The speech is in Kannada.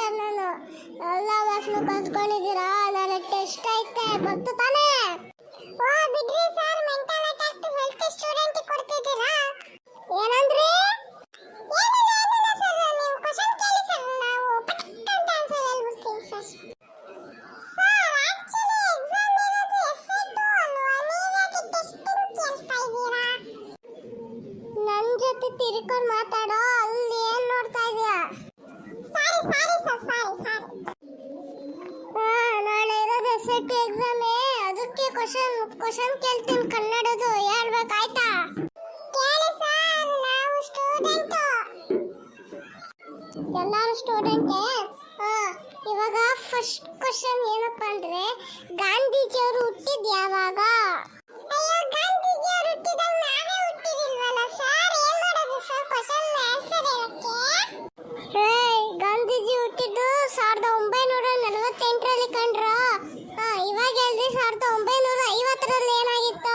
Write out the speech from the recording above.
ಟೀಚರ್ ನಾನು. ಎಲ್ಲ ಕ್ಲಾಸ್ನು ಕಲ್ತ್ಕೊಂಡಿದ್ದೀರಾ? ನಾಳೆ ಟೆಸ್ಟ್ ಐತೆ ಗೊತ್ತು ತಾನೇ? ಓ ಬಿಡ್ರಿ sir, mental attack health student ಕೊಡ್ತಿದ್ದೀರಾ? ಏನಂದ್ರಿ? ಏನಿಲ್ಲ ಸರ್, ನೀವು ಕ್ವೆಶ್ಚನ್ ಕೇಳಿ ಸರ್, ನಾವು ಪಟ್ ಅಂತ ಆನ್ಸರ್ ಹೇಳ್ಬಿಡ್ತೀವಿ ಸರ್. ಸರ್ ಆಕ್ಚುಲಿ ಎಕ್ಸಾಮ್ ಇರೋದು ಎಸ್ಸೆ 2 ಅಲ್ವಾ, ನೀವ್ಯಾಕೆ ಟೆಸ್ಟಿಂಗ್ ಕೇಳ್ತಾ ಇದ್ದೀರಾ? ನನ್ನ ಜೊತೆ ತಿರ್ಕೊಂಡು ಮಾತಾಡೋ, ಅಲ್ಲಿ ಏನ್ ನೋಡ್ತಾ ಇದೀಯಾ? ಸಾರಿ ಸರ್, ಸಾರಿ. ನಾಳೆ ಇರೋದು ಎಸ್ಸೆ 2 ಎಕ್ಸಾಮೇ, ಅದಕ್ಕೆ ಕ್ವೆಶ್ಚನ್ ಕೇಳ್ತೀನಿ ಕನ್ನಡದು, ಹೇಳ್ಬೇಕಾಯ್ತಾ? ಕೇಳಿ ಸರ್, ನಾವು ಸ್ಟೂಡೆಂಟ್. ಎಲ್ಲರೂ ಸ್ಟೂಡೆಂಟೇ. ಇವಾಗ ಫಸ್ಟ್ ಕ್ವೆಶ್ಚನ್ ಏನಪ್ಪಾ ಅಂದ್ರೆ, ಗಾಂಧೀಜಿಯವರು ಹುಟ್ಟಿದ್ ಯಾವಾಗ? ಅಯ್ಯೋ, ಗಾಂಧೀಜಿಯವರು ಹುಟ್ಟಿದಾಗ ನಾವೇ ಹುಟ್ಟಿದಿಲ್ವಲ್ಲ ಸರ್, ಏನ್ ಮಾಡೋದು ಸರ್ ಕ್ವೆಶ್ಚನ್ ಆನ್ಸರ್ ಹೇಳಕ್ಕೆ? ಗಾಂಧೀಜಿ ಹುಟ್ಟಿದ್ದು 1948ರಲ್ಲಿ ಕಂಡ್ರ. ಇವಾಗ ಹೇಳ್ರಿ 1950ರಲ್ಲಿ ಏನಾಗಿತ್ತು?